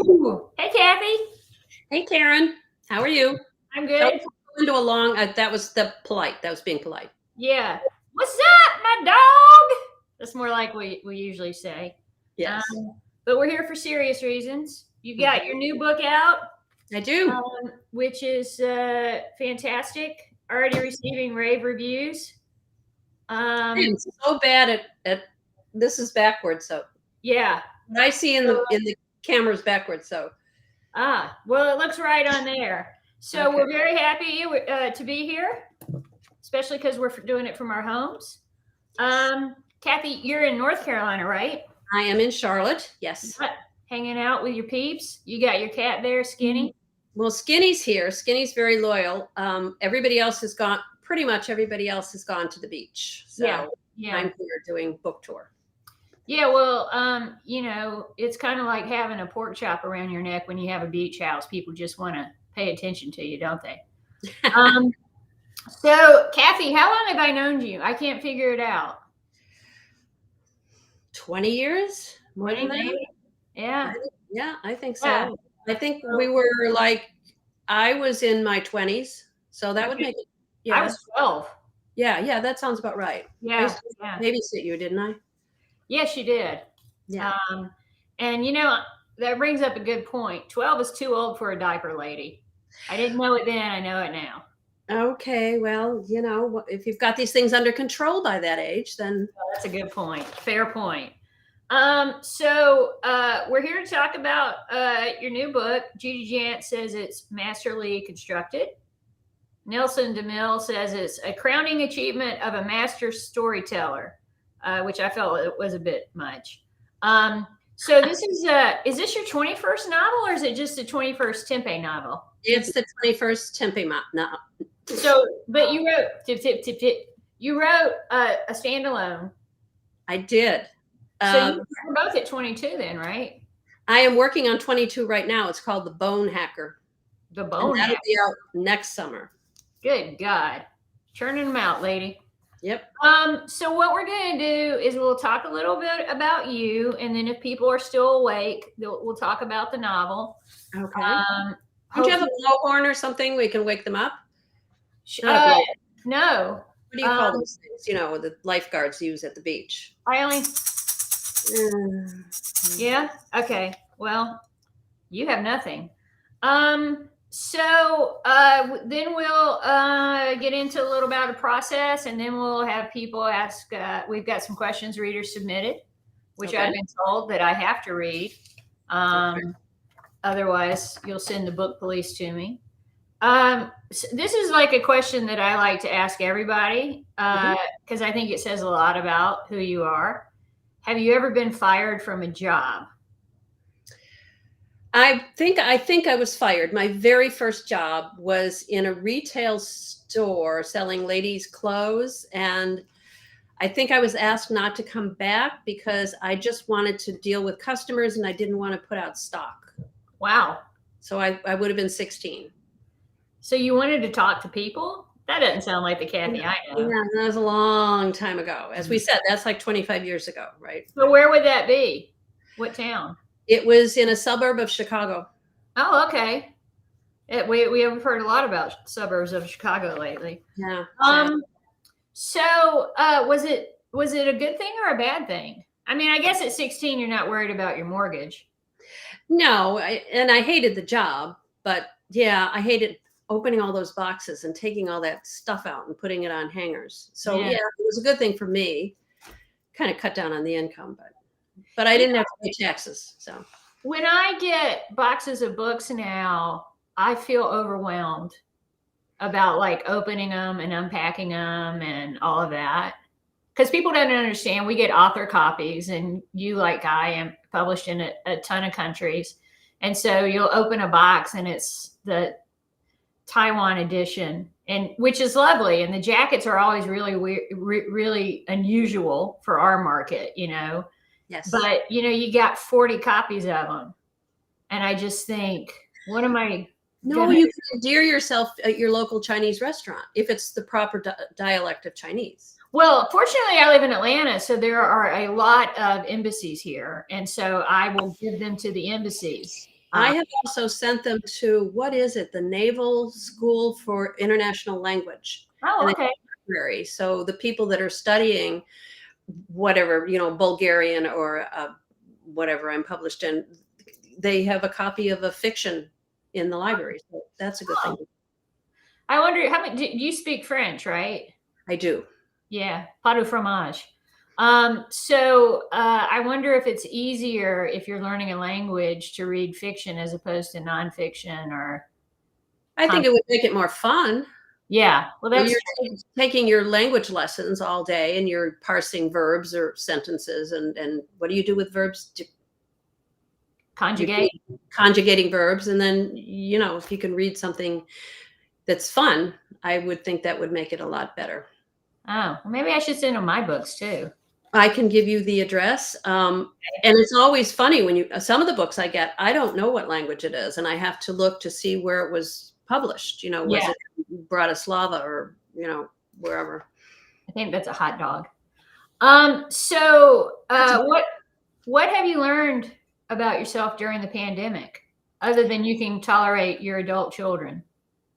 Ooh. Hey, Kathy. Hey, Karen. How are you? I'm Don't good. go into a long. That was polite. That was being polite. Yeah. What's up, my dog? That's more like we usually say. Yes, But we're here for serious reasons. You got your new book out, I do. which is fantastic. Already receiving rave reviews. I'm so bad at this is backwards. So Yeah. what I see in the camera's backwards. So Well, it looks right on there. So Okay. we're very happy to be here, especially because we're doing it from our homes. Kathy, you're in North Carolina, right? I am in Charlotte. Yes. Hanging out with your peeps. You got your cat there, Skinny. Well, Skinny's here. Skinny's very loyal. Everybody else has gone. Pretty much everybody else has gone to the beach. So Yeah. I'm here doing book tour. Yeah, well, it's kind of like having a pork chop around your neck when you have a beach house. People just want to pay attention to you, don't they? So, Kathy, how long have I known you? I can't figure it out. 20 years? More than that? Yeah. Yeah, I think so. Yeah. I think we were like, I was in my 20s. So that would make it. I was 12. Yeah, that sounds about right. I used to babysit you, didn't I? Yes, you did. Yeah. And that brings up a good point. 12 is too old for a diaper lady. I didn't know it then. I know it now. Okay, well, if you've got these things under control by that age, then that's a good point. Fair point. So we're here to talk about your new book. Judy Jant says it's masterly constructed. Nelson DeMille says it's a crowning achievement of a master storyteller, which I felt it was a bit much. So this is this your 21st novel, or is it just a 21st Tempe novel? It's the 21st Tempe novel. So, but you wrote a standalone. I did. So you're both at 22 then, right? I am working on 22 right now. It's called The Bone Hacker. The Bone Hacker. That'll be out next summer. Good God. Churning them out, lady. Yep. So what we're going to do is we'll talk a little bit about you, and then if people are still awake, we'll talk about the novel. Okay. Do you have a blowhorn or something we can wake them up? No. What do you call those things? The lifeguards use at the beach. Yeah. Okay. Well, you have nothing. So then we'll get into a little about the process, and then we'll have people ask. We've got some questions readers submitted, which I've been told that I have to read. Otherwise, you'll send the book police to me. This is like a question that I like to ask everybody because I think it says a lot about who you are. Have you ever been fired from a job? I think I was fired. My very first job was in a retail store selling ladies' clothes, and I think I was asked not to come back because I just wanted to deal with customers and I didn't want to put out stock. Wow. So I would have been 16. So you wanted to talk to people? That doesn't sound like the Kathy I know. Yeah, that was a long time ago. As we said, that's like 25 years ago, right? So where would that be? What town? It was in a suburb of Chicago. Oh, okay. We have heard a lot about suburbs of Chicago lately. Yeah. So was it a good thing or a bad thing? I mean, I guess at 16 you're not worried about your mortgage. No, and I hated the job, but yeah, I hated opening all those boxes and taking all that stuff out and putting it on hangers. So yeah, it was a good thing for me. Kind of cut down on the income, but I didn't have to pay taxes. So when I get boxes of books now, I feel overwhelmed about like opening them and unpacking them and all of that. Because people don't understand, we get author copies, and you, like I am, published in a ton of countries. And so you'll open a box and it's the Taiwan edition, and which is lovely. And the jackets are always really really unusual for our market, Yes. But, you got 40 copies of them. And I just think, what am I? No, you can endear yourself at your local Chinese restaurant if it's the proper dialect of Chinese. Well, fortunately, I live in Atlanta, so there are a lot of embassies here. And so I will give them to the embassies. I have also sent them to, what is it? The Naval School for International Language and Oh, the okay. library. So the people that are studying whatever, Bulgarian or whatever I'm published in, they have a copy of a fiction in the library. So that's a good thing. Oh, I wonder how many. Do you speak French, right? I do. Yeah, pas de fromage. I wonder if it's easier if you're learning a language to read fiction as opposed to nonfiction or. I think Con- it would make it more fun. Yeah, well, So that's you're true. taking your language lessons all day and you're parsing verbs or sentences. And what do you do with verbs? You Conjugate. conjugating verbs. And then, if you can read something that's fun, I would think that would make it a lot better. Oh, well, maybe I should send them my books too. I can give you the address. And it's always funny when some of the books I get, I don't know what language it is. And I have to look to see where it was published. Was Yeah, it Bratislava or, wherever. I think that's a hot dog. What have you learned about yourself during the pandemic, other than you can tolerate your adult children?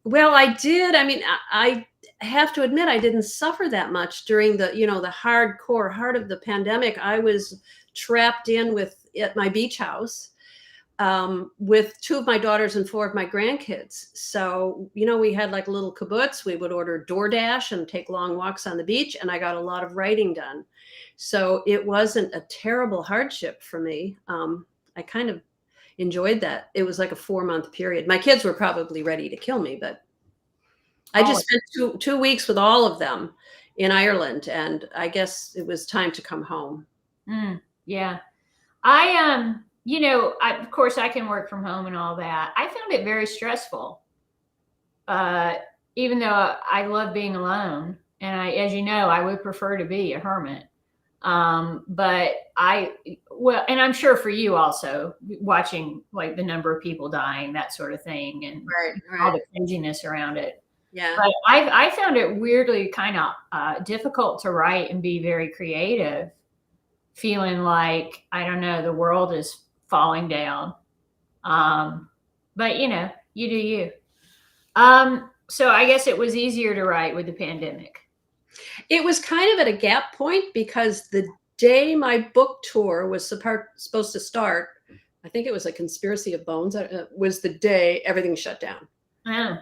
Well, I did. I mean, I have to admit I didn't suffer that much during the hardcore heart of the pandemic. I was trapped in at my beach house with 2 of my daughters and 4 of my grandkids. So, we had like a little kibbutz. We would order DoorDash and take long walks on the beach, and I got a lot of writing done. So it wasn't a terrible hardship for me. I kind of enjoyed that. It was like a 4-month period. My kids were probably ready to kill me, but I Oh, just spent two weeks with all of them in Ireland, and I guess it was time to come home. yeah. Of course I can work from home and all that. I found it very stressful. Uh, Even though I love being alone, and as you know, I would prefer to be a hermit. But and I'm sure for you also, watching like the number of people dying, that sort of thing, and Right, all right. the craziness around it. Yeah. But I found it weirdly kind of difficult to write and be very creative, feeling like, I don't know, the world is falling down. But you do you. So I guess it was easier to write with the pandemic. It was kind of at a gap point because the day my book tour was supposed to start, I think it was a Conspiracy of Bones, was the day everything shut down. Oh,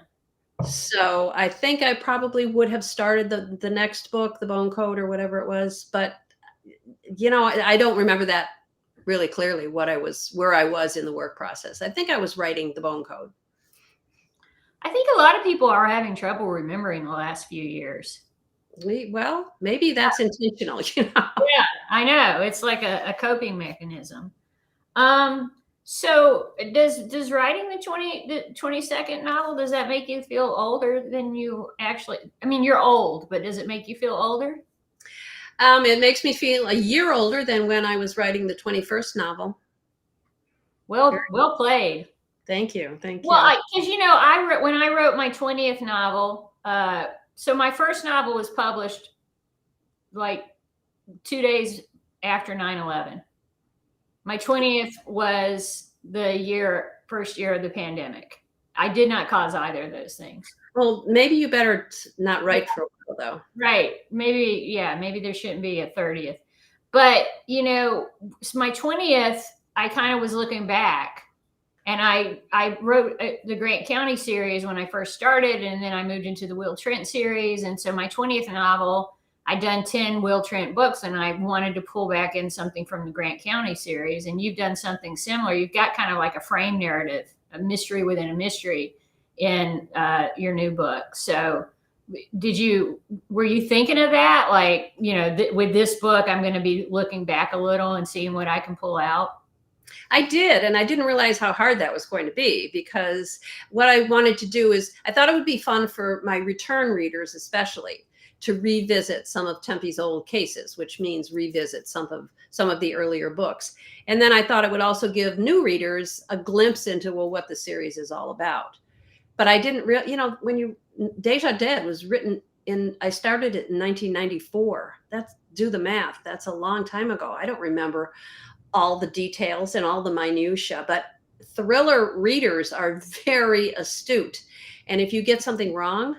So I think I probably would have started the next book, The Bone Code or whatever it was, but I don't remember that really clearly where I was in the work process. I think I was writing The Bone Code. I think a lot of people are having trouble remembering the last few years. Well, maybe that's intentional. Yeah, I know. It's like a coping mechanism. So does writing the 22nd novel, does that make you feel older than you actually? I mean, you're old, but does it make you feel older? It makes me feel a year older than when I was writing the 21st novel. Well played. Thank you. Thank you. Well, because when I wrote my 20th novel, so my first novel was published like 2 days after 9/11. My 20th was the first year of the pandemic. I did not cause either of those things. Well, maybe you better not write for a while, though. Right. Maybe there shouldn't be a 30th. But, my 20th, I kind of was looking back, and I wrote the Grant County series when I first started, and then I moved into the Will Trent series. And so my 20th novel, I'd done 10 Will Trent books, and I wanted to pull back in something from the Grant County series. And you've done something similar. You've got kind of like a frame narrative, a mystery within a mystery in your new book. So were you thinking of that? Like, with this book, I'm going to be looking back a little and seeing what I can pull out. I did, and I didn't realize how hard that was going to be, because what I wanted to do is I thought it would be fun for my return readers, especially, to revisit some of Tempe's old cases, which means revisit some of the earlier books. And then I thought it would also give new readers a glimpse into, what the series is all about. But I didn't when Deja Dead was written I started it in 1994. Do the math. That's a long time ago. I don't remember all the details and all the minutia, but thriller readers are very astute. And if you get something wrong,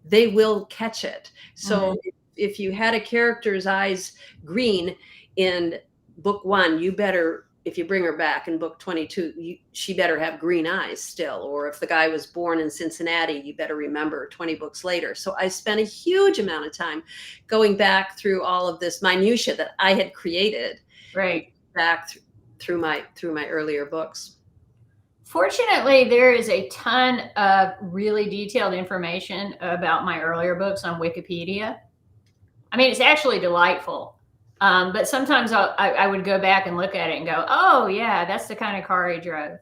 they will catch it. So if you had a character's eyes green in book 1, you better, if you bring her back in book 22, she better have green eyes still. Or if the guy was born in Cincinnati, you better remember 20 books later. So I spent a huge amount of time going back through all of this minutia that I had created, right, back through my earlier books. Fortunately, there is a ton of really detailed information about my earlier books on Wikipedia. I mean, it's actually delightful. But sometimes I would go back and look at it and go, oh, yeah, that's the kind of car he drove.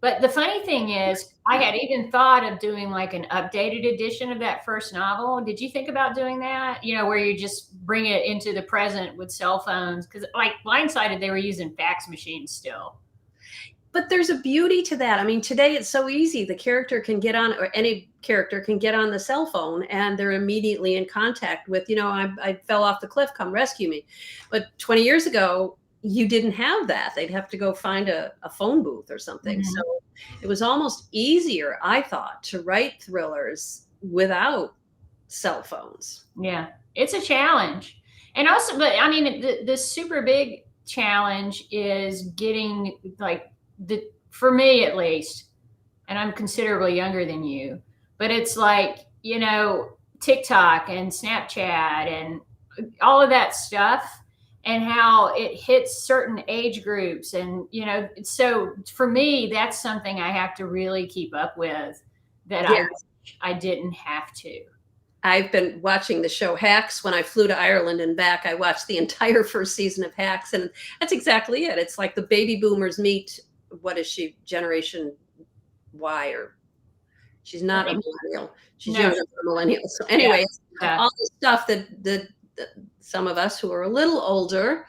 But the funny thing is, I had even thought of doing like an updated edition of that first novel. Did you think about doing that? You know, where you just bring it into the present with cell phones? Because like Blindsided, they were using fax machines still. But there's a beauty to that. I mean, today it's so easy. The character can get on, or any character can get on the cell phone, and they're immediately in contact with, I fell off the cliff, come rescue me. But 20 years ago, you didn't have that. They'd have to go find a phone booth or something. So it was almost easier, I thought, to write thrillers without cell phones. Yeah, it's a challenge. And also, but I mean, the super big challenge is getting like, for me at least, and I'm considerably younger than you, but it's like, TikTok and Snapchat and all of that stuff, and how it hits certain age groups. And, so for me, that's something I have to really keep up with that I didn't have to. I've been watching the show Hacks. When I flew to Ireland and back, I watched the entire first season of Hacks, and that's exactly it. It's like the baby boomers meet, what is she, Generation Y, or she's not a millennial. She's younger than a millennial. So anyway, all the stuff that some of us who are a little older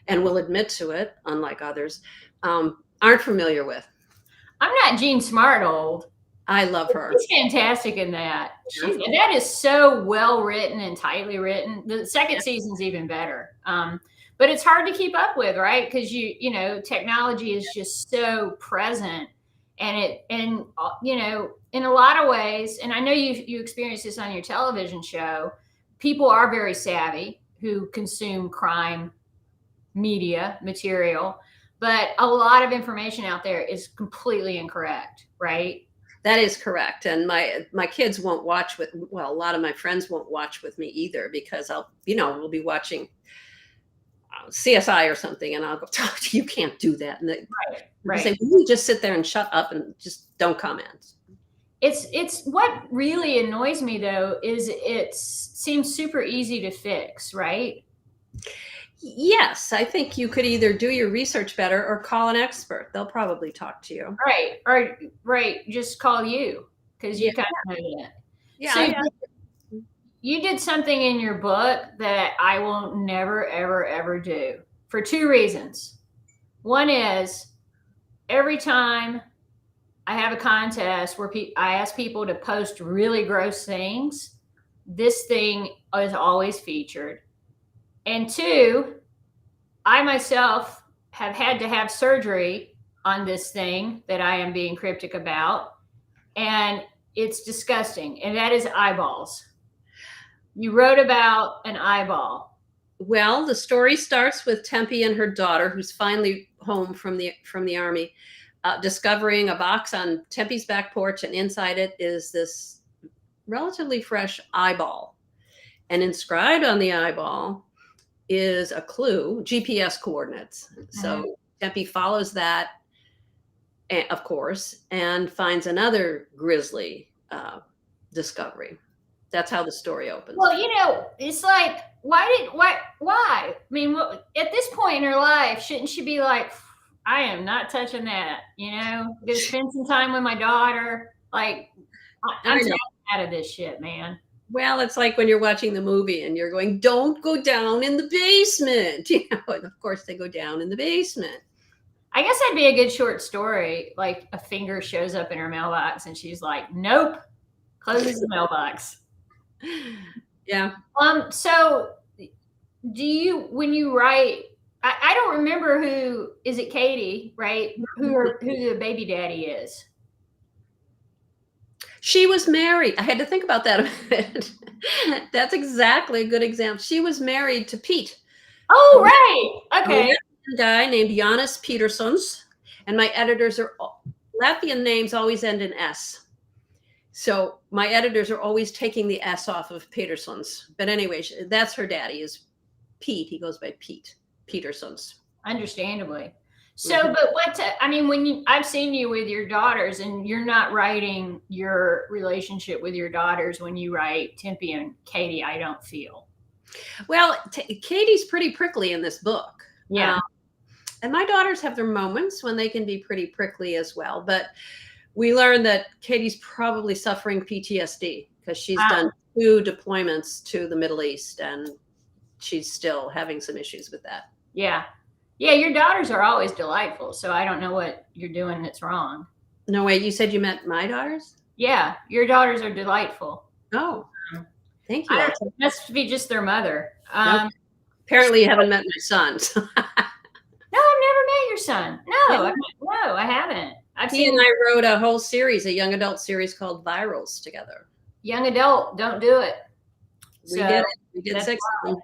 and will admit to it, unlike others, aren't familiar with. I'm not Jean Smart old. I love her. She's fantastic in that. And that is so well written and tightly written. The second season's even better. But it's hard to keep up with, right? Because technology is just so present, and in a lot of ways, and I know you experience this on your television show, people are very savvy who consume crime media material, but a lot of information out there is completely incorrect, right? That is correct. And my kids won't watch a lot of my friends won't watch with me either, because we'll be watching CSI or something, and I'll go, oh, you can't do that. And they say, well, you just sit there and shut up and just don't comment. It's what really annoys me, though, is it seems super easy to fix, right? Yes, I think you could either do your research better or call an expert. They'll probably talk to you. Right. Just call you, because you kind of know that. Yeah. So you did something in your book that I will never, ever, ever do, for 2 reasons. One is, every time I have a contest where I ask people to post really gross things, this thing is always featured. And 2, I myself have had to have surgery on this thing that I am being cryptic about, and it's disgusting, and that is eyeballs. You wrote about an eyeball. Well, the story starts with Tempe and her daughter, who's finally home from the army, discovering a box on Tempe's back porch, and inside it is this relatively fresh eyeball. And inscribed on the eyeball is a clue, GPS coordinates. So Tempe follows that, of course, and finds another grisly discovery. That's how the story opens. Well, it's like, why? I mean, at this point in her life, shouldn't she be like, I am not touching that, gonna spend some time with my daughter. Like, I'm out of this shit, man. Well, it's like when you're watching the movie and you're going, don't go down in the basement. And of course they go down in the basement. I guess that'd be a good short story. Like, a finger shows up in her mailbox and she's like, nope, closes the mailbox. Yeah. So when you write I don't remember who is it. Katy, right? Who the baby daddy is? She was married. I had to think about that a bit. That's exactly a good example. She was married to Pete. Oh, right. A Okay. Latvian guy named Janis Petersons, and my editors are Latvian names always end in S. So my editors are always taking the S off of Petersons. But anyway, that's her daddy is Pete. He goes by Pete Petersons. Understandably. So, but I mean, I've seen you with your daughters, and you're not writing your relationship with your daughters when you write Tempe and Katy, I don't feel. Well, Katy's pretty prickly in this book. Yeah. And my daughters have their moments when they can be pretty prickly as well. But we learned that Katy's probably suffering PTSD because she's done 2 deployments to the Middle East, and she's still having some issues with that. Yeah. Yeah, your daughters are always delightful, so I don't know what you're doing that's wrong. No, wait, you said you meant my daughters? Yeah, your daughters are delightful. Oh, thank you. It must be just their mother. Nope. Apparently you haven't met my son. No, I've never met your son. No, no, I haven't. He and I wrote a whole series, a young adult series called Virals together. Young adult, don't do it. We did it. We did 6 of them.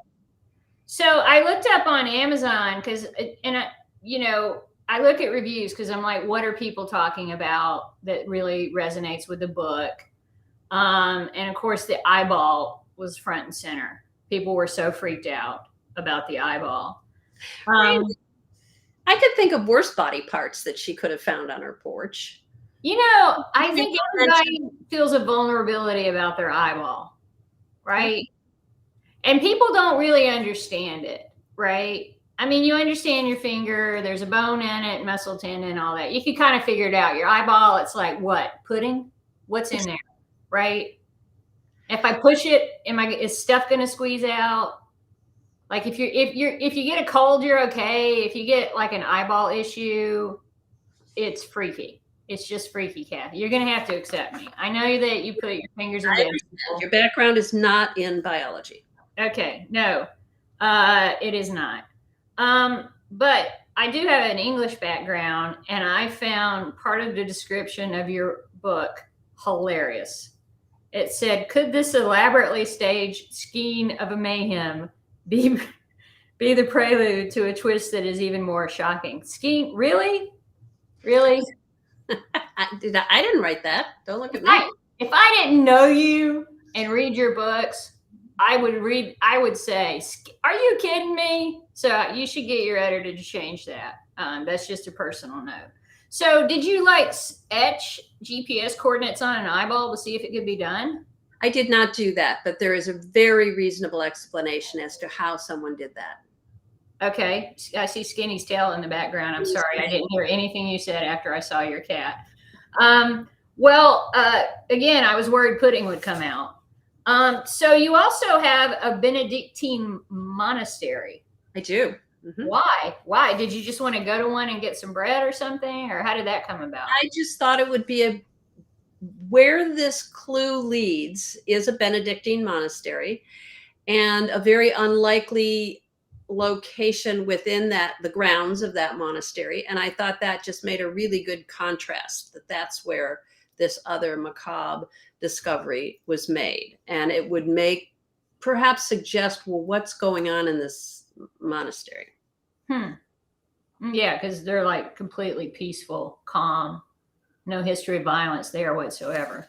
So I looked up on Amazon I look at reviews because I'm like, what are people talking about that really resonates with the book? And of course, the eyeball was front and center. People were so freaked out about the eyeball. I could think of worse body parts that she could have found on her porch. I think everybody feels a vulnerability about their eyeball, right? And people don't really understand it, right? I mean, you understand your finger, there's a bone in it, muscle tendon, all that. You can kind of figure it out. Your eyeball, it's like what? Pudding? What's in there, right? If I push it, is stuff going to squeeze out? Like if you get a cold, you're okay. If you get like an eyeball issue, it's freaky. It's just freaky, Kathy. You're going to have to accept me. I know that you put your fingers in it. Your background is not in biology. Okay, no, it is not. But I do have an English background, and I found part of the description of your book hilarious. It said, could this elaborately staged skein of a mayhem be the prelude to a twist that is even more shocking? Skein, really? Really? I didn't write that. Don't look at me. If I didn't know you and read your books, I would say, are you kidding me? So you should get your editor to change that. That's just a personal note. So did you etch GPS coordinates on an eyeball to see if it could be done? I did not do that, but there is a very reasonable explanation as to how someone did that. Okay. I see Skinny's tail in the background. I'm sorry. I didn't hear anything you said after I saw your cat. Again, I was worried pudding would come out. So you also have a Benedictine monastery. I do. Mm-hmm. Why? Did you just want to go to one and get some bread or something? Or how did that come about? I just thought it would be where this clue leads is a Benedictine monastery, and a very unlikely location within the grounds of that monastery. And I thought that just made a really good contrast, that's where this other macabre discovery was made. And it would perhaps suggest, well, what's going on in this monastery? Yeah, because they're like completely peaceful, calm, no history of violence there whatsoever.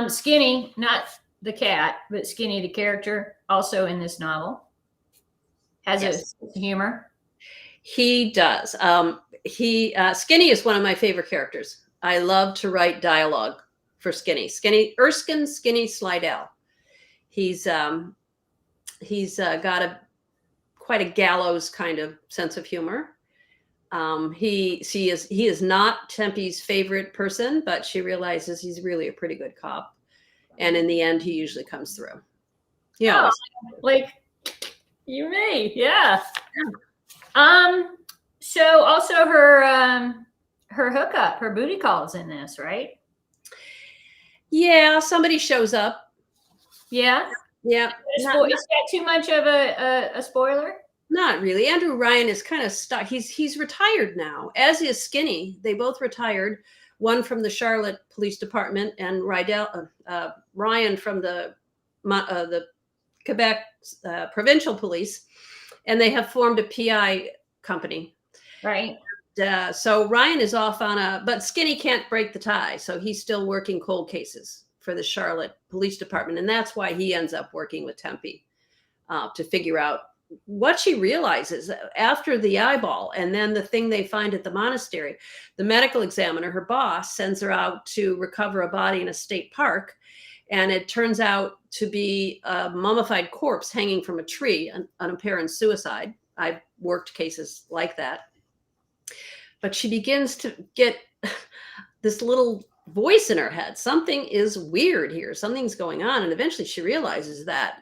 Skinny, not the cat, but Skinny, the character, also in this novel, has a humor. He does. Skinny is one of my favorite characters. I love to write dialogue for Skinny. Erskine Skinny Slidell. He's got quite a gallows kind of sense of humor. He is not Tempe's favorite person, but she realizes he's really a pretty good cop. And in the end, he usually comes through. Yeah. Like you may. Yeah. So also her hookup, her booty calls in this, right? Yeah. Somebody shows up. Yeah. Yeah. Is that too much of a spoiler? Not really. Andrew Ryan is kind of stuck. He's retired now, as is Skinny. They both retired. One from the Charlotte Police Department, and Ryan from the Quebec Provincial Police, and they have formed a PI company. Right. So Ryan is off on but Skinny can't break the tie, so he's still working cold cases for the Charlotte Police Department, and that's why he ends up working with Tempe to figure out what she realizes after the eyeball, and then the thing they find at the monastery. The medical examiner, her boss, sends her out to recover a body in a state park, and it turns out to be a mummified corpse hanging from a tree, an apparent suicide. I've worked cases like that. But she begins to get this little voice in her head. Something is weird here. Something's going on. And eventually she realizes that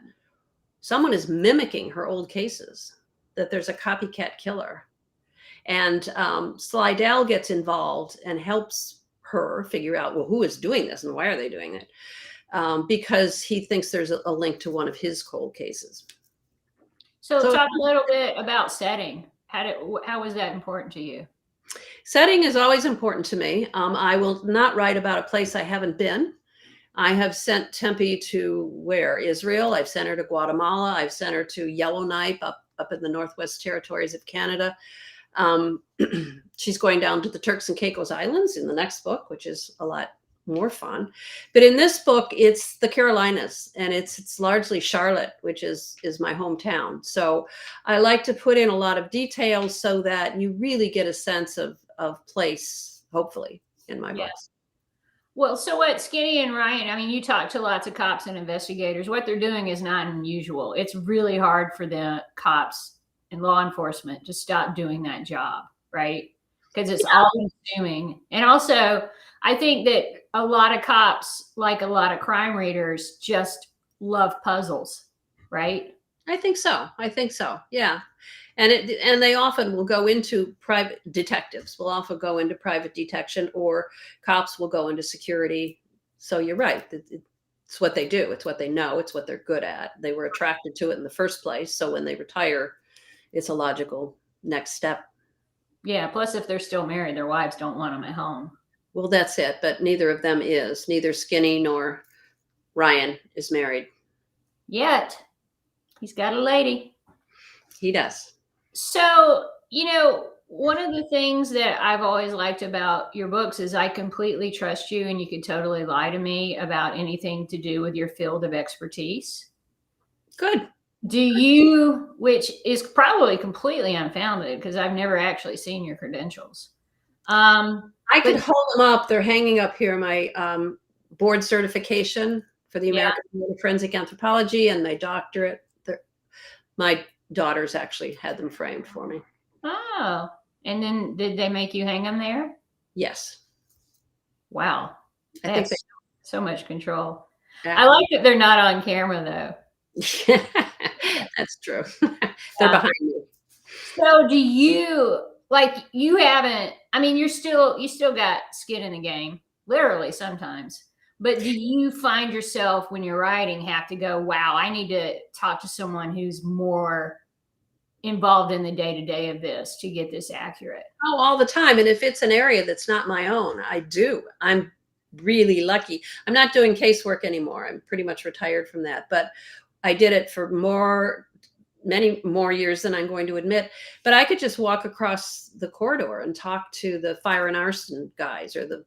someone is mimicking her old cases, that there's a copycat killer. And Slidell gets involved and helps her figure out, well, who is doing this and why are they doing it? Because he thinks there's a link to one of his cold cases. So talk a little bit about setting. How was that important to you? Setting is always important to me. I will not write about a place I haven't been. I have sent Tempe to where? Israel. I've sent her to Guatemala. I've sent her to Yellowknife up in the Northwest Territories of Canada. She's going down to the Turks and Caicos Islands in the next book, which is a lot more fun. But in this book, it's the Carolinas, and it's largely Charlotte, which is my hometown. So I like to put in a lot of details so that you really get a sense of place, hopefully, in my books. Well, so what Skinny and Ryan, I mean, you talk to lots of cops and investigators. What they're doing is not unusual. It's really hard for the cops and law enforcement to stop doing that job, right? Because it's all consuming. And also, I think that a lot of cops, like a lot of crime readers, just love puzzles, right? I think so. Yeah. And they often will go into private detectives will often go into private detection, or cops will go into security. So you're right. It's what they do. It's what they know. It's what they're good at. They were attracted to it in the first place. So when they retire, it's a logical next step. Yeah. Plus, if they're still married, their wives don't want them at home. Well, that's it. But neither of them is. Neither Skinny nor Ryan is married. Yet. He's got a lady. He does. So, one of the things that I've always liked about your books is I completely trust you, and you could totally lie to me about anything to do with your field of expertise. Good. Do you, which is probably completely unfounded because I've never actually seen your credentials. I could hold them up. They're hanging up here. My board certification for the American Board of Forensic Anthropology and my doctorate. My daughters actually had them framed for me. Oh, and then did they make you hang them there? Yes. Wow. I think so much control. I like that they're not on camera though. That's true. They're behind me. So do you, you haven't, I mean, you still got skin in the game, literally sometimes. But do you find yourself when you're writing have to go, wow, I need to talk to someone who's more involved in the day-to-day of this to get this accurate? Oh, all the time. And if it's an area that's not my own, I do. I'm really lucky. I'm not doing casework anymore. I'm pretty much retired from that. But I did it for many more years than I'm going to admit. But I could just walk across the corridor and talk to the fire and arson guys, or the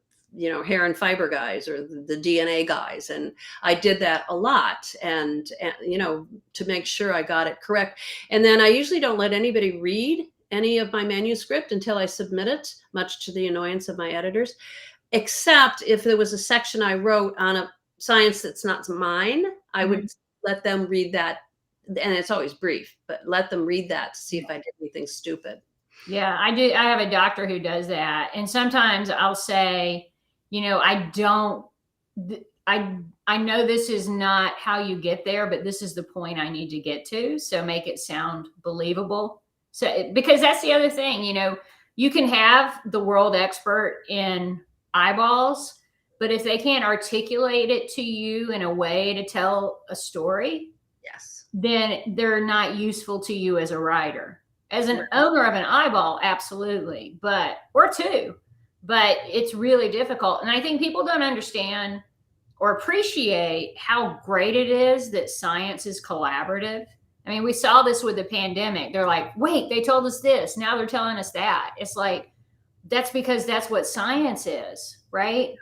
hair and fiber guys, or the DNA guys. And I did that a lot, and to make sure I got it correct. And then I usually don't let anybody read any of my manuscript until I submit it, much to the annoyance of my editors, except if there was a section I wrote on a science that's not mine, I would let them read that. And it's always brief, but let them read that to see if I did anything stupid. Yeah, I do. I have a doctor who does that. And sometimes I'll say, I know this is not how you get there, but this is the point I need to get to. So make it sound believable. So, because that's the other thing, you can have the world expert in eyeballs, but if they can't articulate it to you in a way to tell a story, yes, then they're not useful to you as a writer. As an owner of an eyeball, absolutely, or two, but it's really difficult. And I think people don't understand or appreciate how great it is that science is collaborative. I mean, we saw this with the pandemic. They're like, wait, they told us this. Now they're telling us that. It's like, that's because that's what science is, right?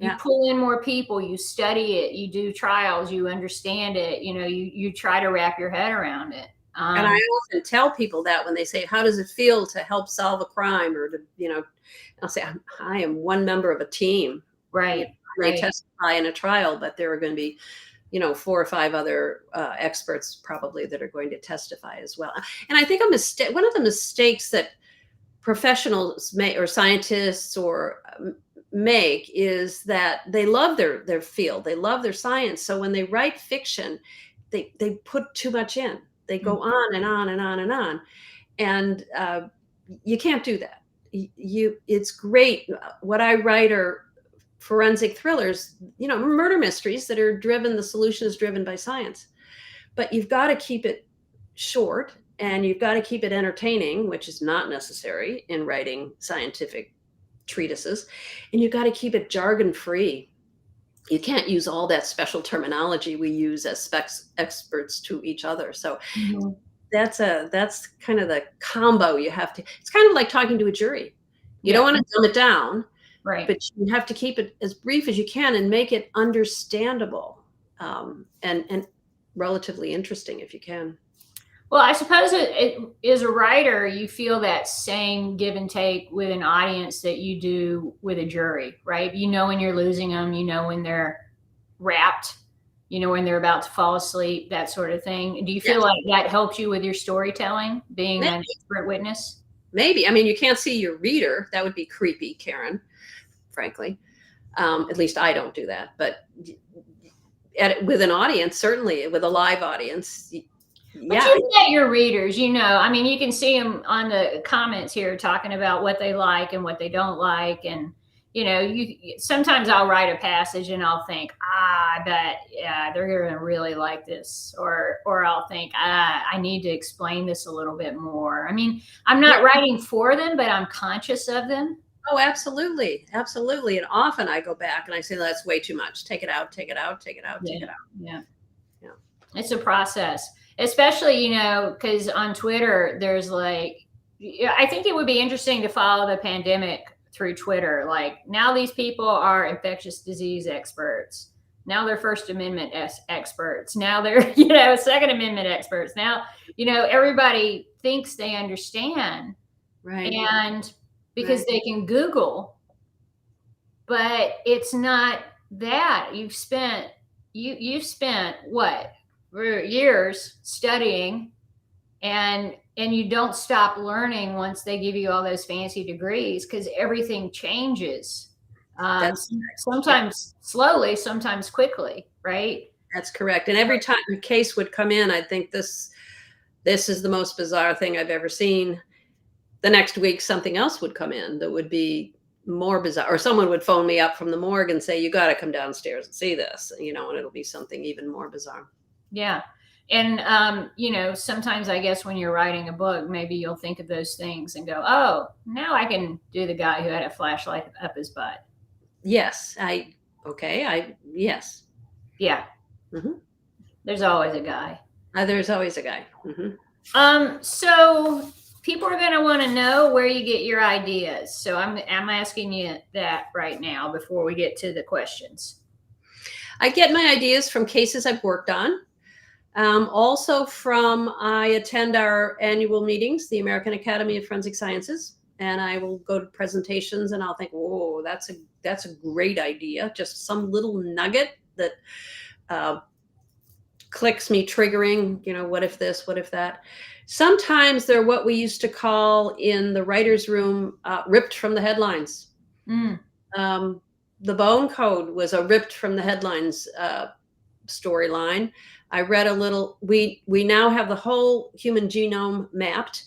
You pull in more people, you study it, you do trials, you understand it, you try to wrap your head around it. And I often tell people that when they say, how does it feel to help solve a crime, or to, I'll say, I am one member of a team. Right. They testify in a trial, but there are going to be, 4 or 5 other experts probably that are going to testify as well. And I think one of the mistakes that professionals make, or scientists or make, is that they love their field, they love their science. So when they write fiction, they put too much in. They go on and on and on and on, and you can't do that. It's great. What I write are forensic thrillers, murder mysteries that are driven. The solution is driven by science, but you've got to keep it short, and you've got to keep it entertaining, which is not necessary in writing scientific treatises, and you've got to keep it jargon free. You can't use all that special terminology we use as experts to each other. So that's kind of the combo you have to. It's kind of like talking to a jury. You don't want to dumb it down, right? But you have to keep it as brief as you can and make it understandable, and relatively interesting if you can. Well, I suppose it as a writer, you feel that same give and take with an audience that you do with a jury, right? When you're losing them, when they're wrapped, when they're about to fall asleep, that sort of thing. Do you feel like that helps you with your storytelling, being an expert witness? Maybe. I mean, you can't see your reader. That would be creepy, Karen, frankly. At least I don't do that. But with an audience, certainly with a live audience, but you get your readers, I mean, you can see them on the comments here talking about what they like and what they don't like. And, sometimes I'll write a passage and I'll think, I bet, they're going to really like this. Or I'll think, I need to explain this a little bit more. I mean, I'm not writing for them, but I'm conscious of them. Oh, absolutely. Absolutely. And often I go back and I say, that's way too much. Take it out, take it out, take it out, take it out. Yeah. It's a process. Especially, because on Twitter, there's I think it would be interesting to follow the pandemic through Twitter. Like, now these people are infectious disease experts. Now they're First Amendment experts. Now they're, Second Amendment experts. Now, everybody thinks they understand. Right. And because they can Google, but it's not that. You've spent what? Years studying, and you don't stop learning once they give you all those fancy degrees, because everything changes. Sometimes slowly, sometimes quickly, right? That's correct. And every time a case would come in, I'd think this is the most bizarre thing I've ever seen. The next week, something else would come in that would be more bizarre, or someone would phone me up from the morgue and say, you got to come downstairs and see this, and it'll be something even more bizarre. Yeah. And, sometimes I guess when you're writing a book, maybe you'll think of those things and go, oh, now I can do the guy who had a flashlight up his butt. Yes. Yes. Yeah. Mm-hmm. There's always a guy. There's always a guy. Mm-hmm. So people are going to want to know where you get your ideas. So I'm asking you that right now before we get to the questions. I get my ideas from cases I've worked on. Also I attend our annual meetings, the American Academy of Forensic Sciences, and I will go to presentations and I'll think, whoa, that's a great idea. Just some little nugget that clicks me, triggering, what if this, what if that? Sometimes they're what we used to call in the writer's room, ripped from the headlines. The Bone Code was a ripped from the headlines storyline. I read a little, we now have the whole human genome mapped,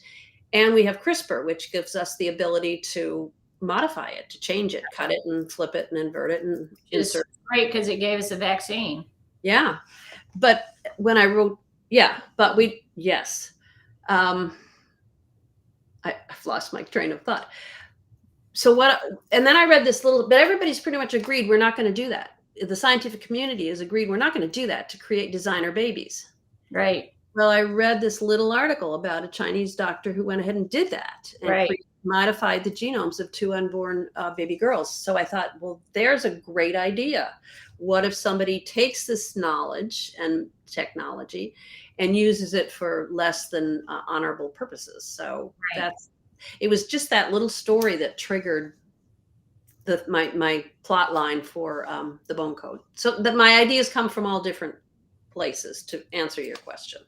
and we have CRISPR, which gives us the ability to modify it, to change it, cut it and flip it and invert it and insert. Great, because it gave us a vaccine. Yeah. But when I wrote Yeah, but yes. I've lost my train of thought. So and then I read this but everybody's pretty much agreed we're not going to do that. The scientific community has agreed we're not going to do that to create designer babies. Right. Well, I read this little article about a Chinese doctor who went ahead and did that and Right. modified the genomes of 2 unborn baby girls. So I thought, well, there's a great idea. What if somebody takes this knowledge and technology and uses it for less than honorable purposes? So Right. it was just that little story that triggered my plot line for the Bone Code. So that my ideas come from all different places, to answer your question.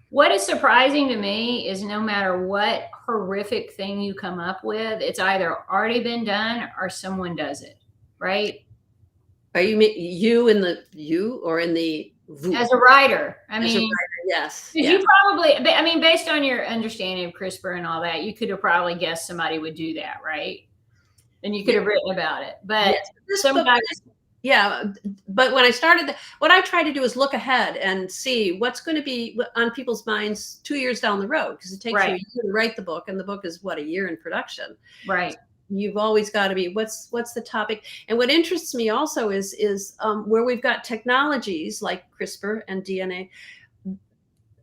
What is surprising to me is no matter what horrific thing you come up with, it's either already been done or someone does it, right? Are you you in the you or in the vous? As a writer, I As a mean, writer, yes. you probably, I mean, based on your understanding of CRISPR and all that, you could have probably guessed somebody would do that, right? And you could have written about it, but somebody. Yeah, but when I started, what I try to do is look ahead and see what's going to be on people's minds 2 years down the road, because it takes you a year to write the book, and the book is a year in production. Right. You've always got to be what's the topic. And what interests me also is where we've got technologies like CRISPR and DNA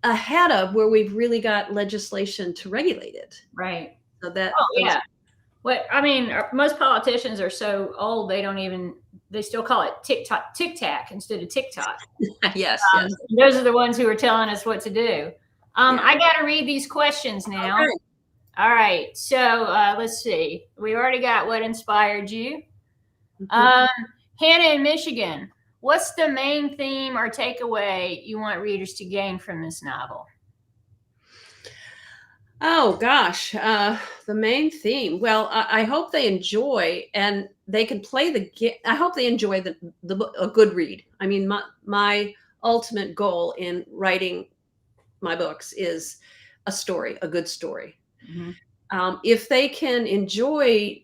ahead of where we've really got legislation to regulate it. Right. So that. Oh yeah. What I mean, most politicians are so old they still call it tic tac instead of TikTok. Yes, yes. Those are the ones who are telling us what to do. I got to read these questions now. Okay. All right. So let's see. We already got what inspired you. Hannah in Michigan. What's the main theme or takeaway you want readers to gain from this novel? Oh gosh, the main theme. Well, I hope they enjoy and they can play the game. I hope they enjoy a good read. I mean, my ultimate goal in writing my books is a good story. Mm-hmm. If they can enjoy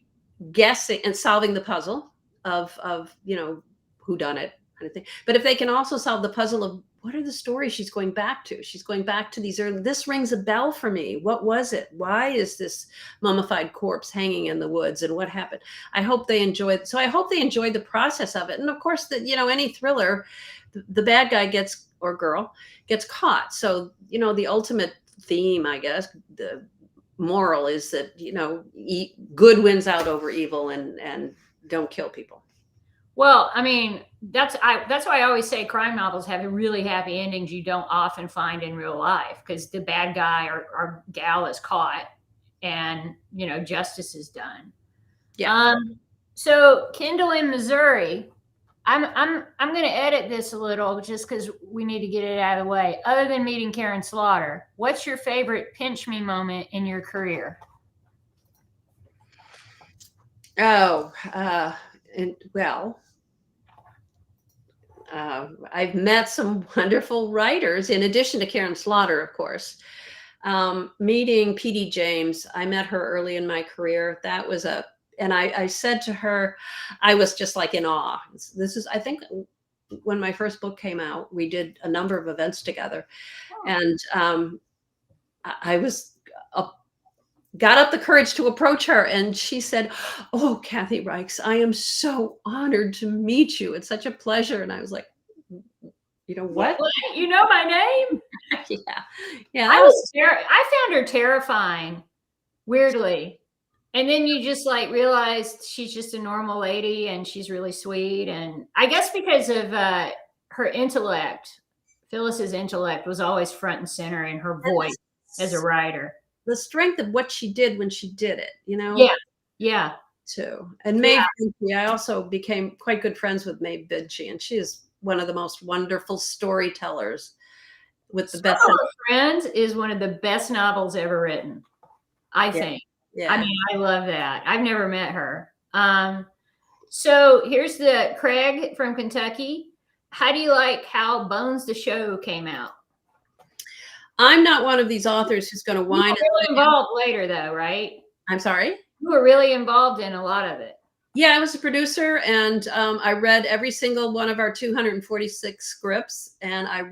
guessing and solving the puzzle of who done it kind of thing, but if they can also solve the puzzle of what are the stories she's going back to? She's going back to these early. This rings a bell for me. What was it? Why is this mummified corpse hanging in the woods? And what happened? I hope they enjoy it. So I hope they enjoy the process of it. And of course, that any thriller, the bad guy or girl gets caught. So the ultimate theme, I guess, the moral is that good wins out over evil, and don't kill people. Well, I mean, that's why I always say crime novels have really happy endings you don't often find in real life, because the bad guy or gal is caught and justice is done. Yeah. So Kendall in Missouri, I'm going to edit this a little just because we need to get it out of the way. Other than meeting Karen Slaughter, what's your favorite pinch me moment in your career? Oh, I've met some wonderful writers, in addition to Karen Slaughter, of course. Meeting P.D. James, I met her early in my career. That was and I said to her, I was just like in awe. This is, I think, when my first book came out, we did a number of events together. Oh. And I got up the courage to approach her, and she said, "Oh, Kathy Reichs, I am so honored to meet you. It's such a pleasure." And I was like, what? You know my name? Yeah. I found her terrifying, weirdly. And then you just realize she's just a normal lady and she's really sweet. And I guess because of her intellect, Phyllis's intellect was always front and center in her voice as a writer. The strength of what she did when she did it, Yeah. Too. And Maeve Binchy, I also became quite good friends with Maeve Binchy, and she is one of the most wonderful storytellers with the best. Friends is one of the best novels ever written, I think. Yeah. I mean, I love that. I've never met her. So here's Craig from Kentucky. How do you like how Bones the Show came out? I'm not one of these authors who's going to whine. You were really involved later, though, right? I'm sorry? You were really involved in a lot of it. Yeah, I was a producer, and I read every single one of our 246 scripts, and I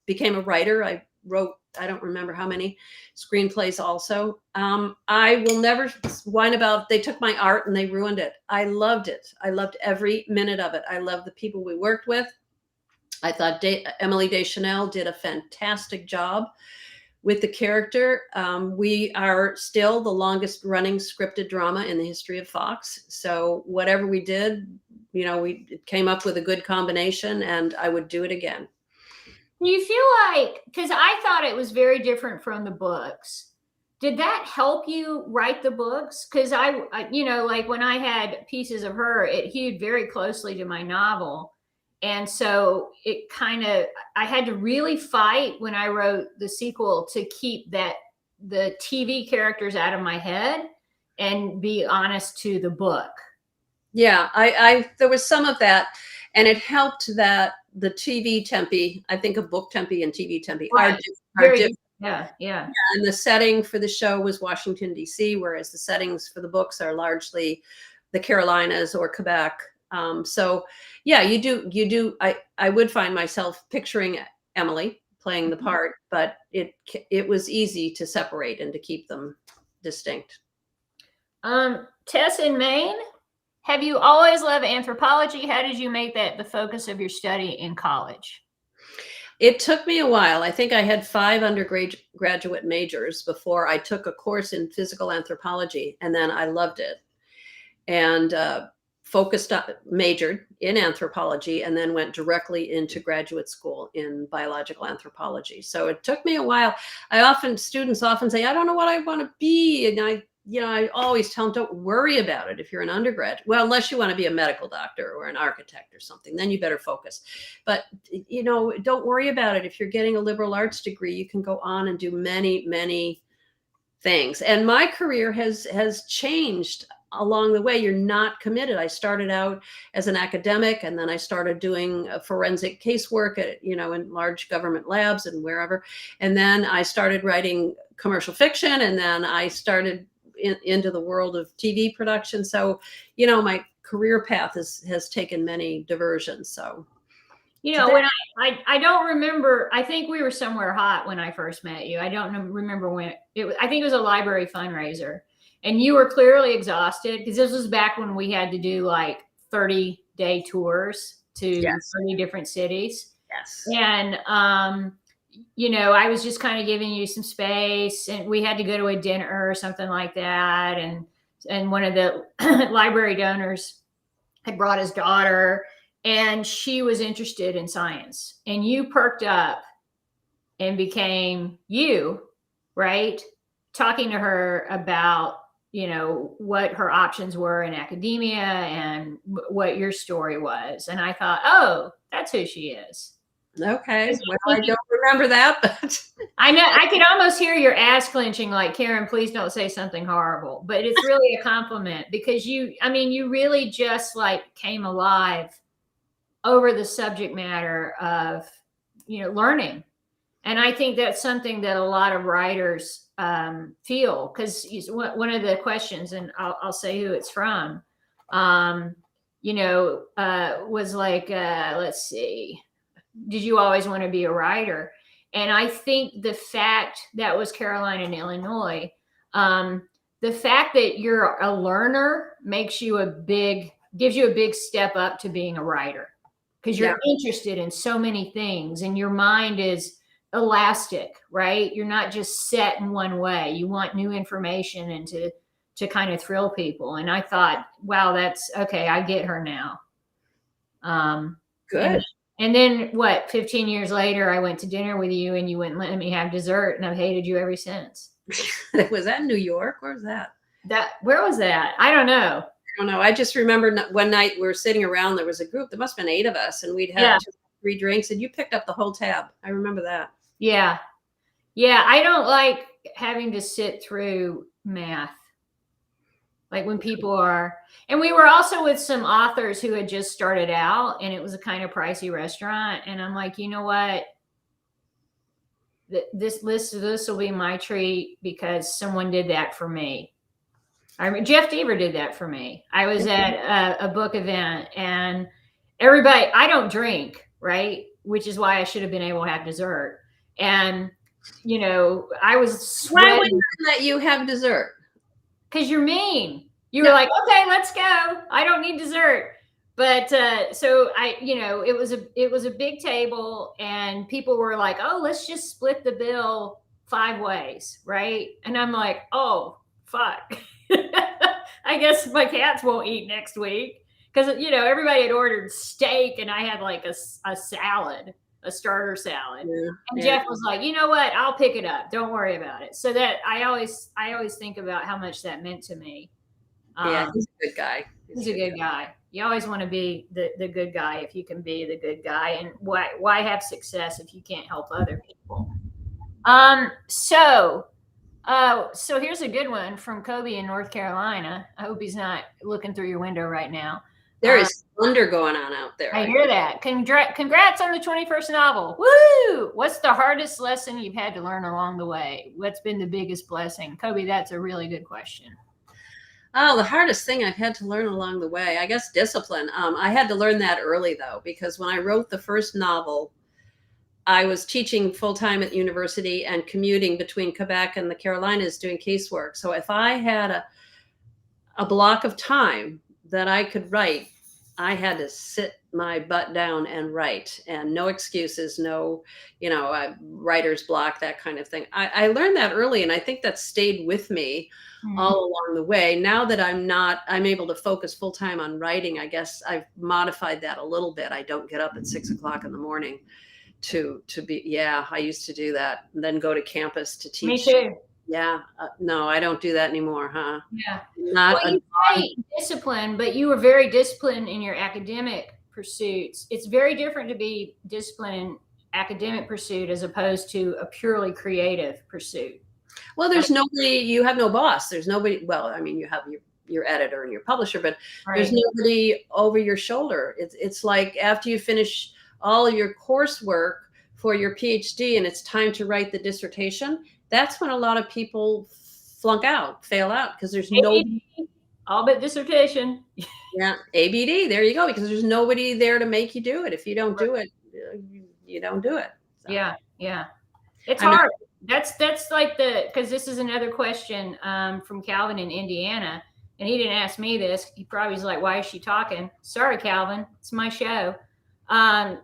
became a writer. I wrote, I don't remember how many screenplays also. I will never whine about, they took my art and they ruined it. I loved it. I loved every minute of it. I loved the people we worked with. I thought Emily Deschanel did a fantastic job with the character. We are still the longest running scripted drama in the history of Fox. So whatever we did, we came up with a good combination, and I would do it again. Do you feel like, because I thought it was very different from the books, did that help you write the books? Because I, like when I had Pieces of Her, it hewed very closely to my novel. And so it kind of, I had to really fight when I wrote the sequel to keep the TV characters out of my head and be honest to the book. Yeah, I there was some of that, and it helped that the TV Tempe, I think a book Tempe and TV Tempe Right. are different. Yeah. And the setting for the show was Washington, D.C., whereas the settings for the books are largely the Carolinas or Quebec. So yeah, you do. I would find myself picturing Emily playing the part, but it was easy to separate and to keep them distinct. Tess in Maine, have you always loved anthropology? How did you make that the focus of your study in college? It took me a while. I think I had 5 undergraduate majors before I took a course in physical anthropology, and then I loved it. And majored in anthropology, and then went directly into graduate school in biological anthropology. So it took me a while. Students often say, I don't know what I want to be. And I always tell them, don't worry about it if you're an undergrad. Well, unless you want to be a medical doctor or an architect or something, then you better focus. But, don't worry about it. If you're getting a liberal arts degree, you can go on and do many, many things. And my career has changed along the way. You're not committed. I started out as an academic, and then I started doing forensic casework at, in large government labs and wherever. And then I started writing commercial fiction, and then I started into the world of TV production. So, my career path has taken many diversions. So, when I don't remember, I think we were somewhere hot when I first met you. I don't remember when I think it was a library fundraiser. And you were clearly exhausted, because this was back when we had to do like 30-day tours to 30 different cities. Yes. And, I was just kind of giving you some space, and we had to go to a dinner or something like that. And one of the library donors had brought his daughter, and she was interested in science. And you perked up and became you, right? Talking to her about what her options were in academia and what your story was. And I thought, oh, that's who she is. Okay. Well, I don't remember that, but I know I could almost hear your ass clenching, like, Karen, please don't say something horrible. But it's really a compliment, because you really just like came alive over the subject matter of, learning. And I think that's something that a lot of writers feel, because one of the questions, and I'll say who it's from, was like, let's see, did you always want to be a writer? And I think the fact that was Carolina and Illinois, the fact that you're a learner gives you a big step up to being a writer, because you're interested in so many things, and your mind is elastic, right? You're not just set in one way. You want new information and to kind of thrill people. And I thought, wow, that's okay. I get her now. Good. And then 15 years later, I went to dinner with you, and you wouldn't let me have dessert, and I've hated you ever since. Was that in New York? Where was that? Where was that? I don't know. I just remember one night we were sitting around, there was a group, there must've been 8 of us, and we'd had 2 or 3 drinks, and you picked up the whole tab. I remember that. Yeah. I don't like having to sit through math. Like when people are, and we were also with some authors who had just started out, and it was a kind of pricey restaurant. And I'm like, you know what? This will be my treat, because someone did that for me. Jeff Deaver did that for me. I was at a book event, and everybody, I don't drink, right? which is why I should have been able to have dessert. And, you know, I was Why sweating. wouldn't I let you have dessert? Because you're mean. You were like, okay, let's go. I don't need dessert. But so I, you know, it was a big table, and people were like, oh, let's just split the bill 5 ways, right? And I'm like, oh, fuck. I guess my cats won't eat next week, because, you know, everybody had ordered steak, and I had like a salad, a starter salad. Yeah, and yeah. Jeff was like, you know what? I'll pick it up. Don't worry about it. So that I always think about how much that meant to me. Yeah, he's a good guy. He's a good guy. You always want to be the good guy if you can be the good guy. And why have success if you can't help other people? So here's a good one from Kobe in North Carolina. I hope he's not looking through your window right now. There is thunder going on out there. I hear that. Congrats on the 21st novel. Woo! What's the hardest lesson you've had to learn along the way? What's been the biggest blessing? Kobe, that's a really good question. Oh, the hardest thing I've had to learn along the way, I guess discipline. I had to learn that early, though, because when I wrote the first novel, I was teaching full-time at university and commuting between Quebec and the Carolinas doing casework. So if I had a block of time that I could write, I had to sit my butt down and write, and no excuses, no, writer's block, that kind of thing. I learned that early, and I think that stayed with me all along the way. Now that I'm able to focus full time on writing, I guess I've modified that a little bit. I don't get up at 6 o'clock in the morning to be, I used to do that, and then go to campus to teach. Me too. Yeah. No, I don't do that anymore, huh? Yeah. Not well, you say discipline, but you were very disciplined in your academic pursuits. It's very different to be disciplined in academic pursuit as opposed to a purely creative pursuit. Well, there's nobody, you have no boss. There's nobody, well, I mean, you have your editor and your publisher, but there's nobody over your shoulder. It's like after you finish all of your coursework for your PhD and it's time to write the dissertation, that's when a lot of people fail out, because there's nobody. All but dissertation. Yeah, ABD, there you go, because there's nobody there to make you do it. If you don't do it, you don't do it. So. Yeah. It's hard. That's like because this is another question from Calvin in Indiana, and he didn't ask me this. He probably was like, why is she talking? Sorry, Calvin, it's my show.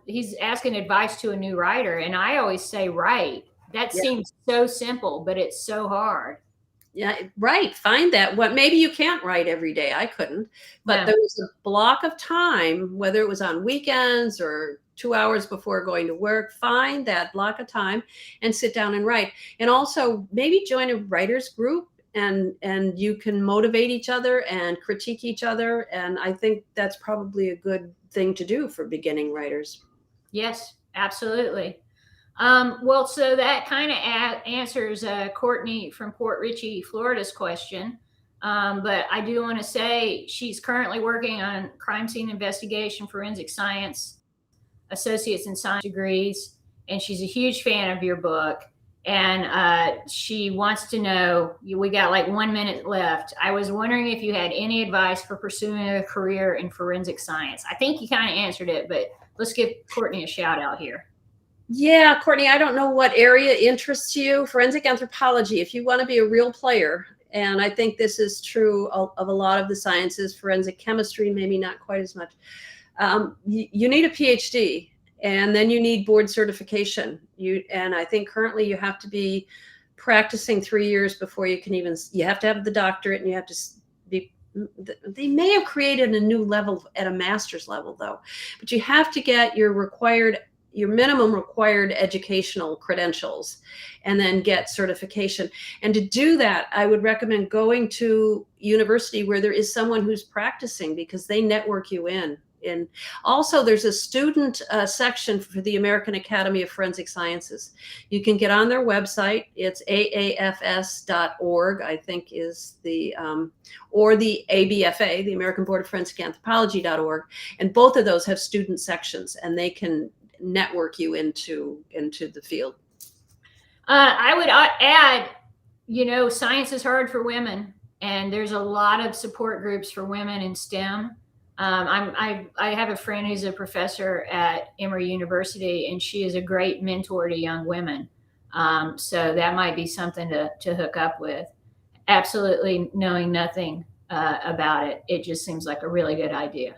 He's asking advice to a new writer, and I always say, write. That seems so simple, but it's so hard. Yeah, right. Find that. Maybe you can't write every day. I couldn't, but there was a block of time, whether it was on weekends or 2 hours before going to work. Find that block of time and sit down and write. And also maybe join a writer's group, and you can motivate each other and critique each other. And I think that's probably a good thing to do for beginning writers. Yes, absolutely. Well, so that kind of answers Courtney from Port Richey, Florida's question. But I do want to say she's currently working on crime scene investigation, forensic science, associates in science degrees, and she's a huge fan of your book. And she wants to know, we got like 1 minute left. I was wondering if you had any advice for pursuing a career in forensic science. I think you kind of answered it, but let's give Courtney a shout out here. Yeah, Courtney, I don't know what area interests you. Forensic anthropology, if you want to be a real player, and I think this is true of a lot of the sciences, forensic chemistry, maybe not quite as much. You need a PhD, and then you need board certification. And I think currently you have to be practicing 3 years before you can you have to have the doctorate, and you have to be, they may have created a new level at a master's level though, but you have to get your minimum required educational credentials and then get certification. And to do that, I would recommend going to university where there is someone who's practicing, because they network you in. And also there's a student section for the American Academy of Forensic Sciences. You can get on their website. It's aafs.org, I think is or the ABFA, the American Board of Forensic Anthropology.org. And both of those have student sections, and they can network you into the field. I would add, science is hard for women, and there's a lot of support groups for women in STEM. I have a friend who's a professor at Emory University, and she is a great mentor to young women. So that might be something to hook up with. Absolutely knowing nothing about it, it just seems like a really good idea.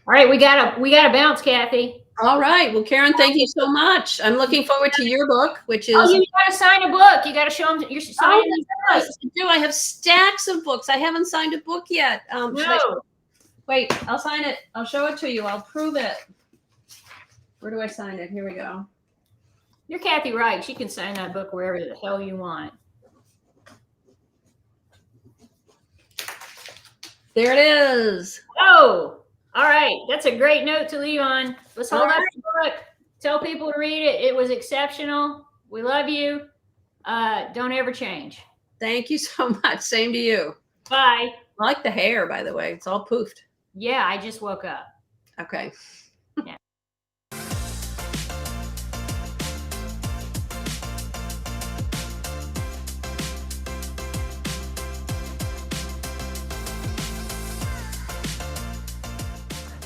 All right, we gotta bounce, Kathy. All right. Well, Karen, thank you so much. I'm looking forward to your book, which is. Oh, you gotta sign a book. You gotta show them you're signing I do. I have stacks of books. I haven't signed a book yet. No. Wait, I'll sign it. I'll show it to you. I'll prove it. Where do I sign it? Here we go. You're Kathy Reichs. You can sign that book wherever the hell you want. There it is. Oh, all right. That's a great note to leave on. Let's hold up the book. Tell people to read it. It was exceptional. We love you. Don't ever change. Thank you so much. Same to you. Bye. I like the hair, by the way. It's all poofed. Yeah, I just woke up. Okay. Yeah.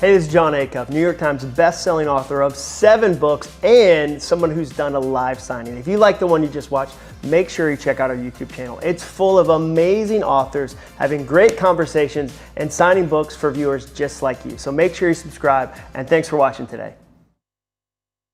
Hey, this is John Acuff, New York Times best-selling author of 7 books and someone who's done a live signing. If you like the one you just watched, make sure you check out our YouTube channel. It's full of amazing authors having great conversations and signing books for viewers just like you. So make sure you subscribe, and thanks for watching today.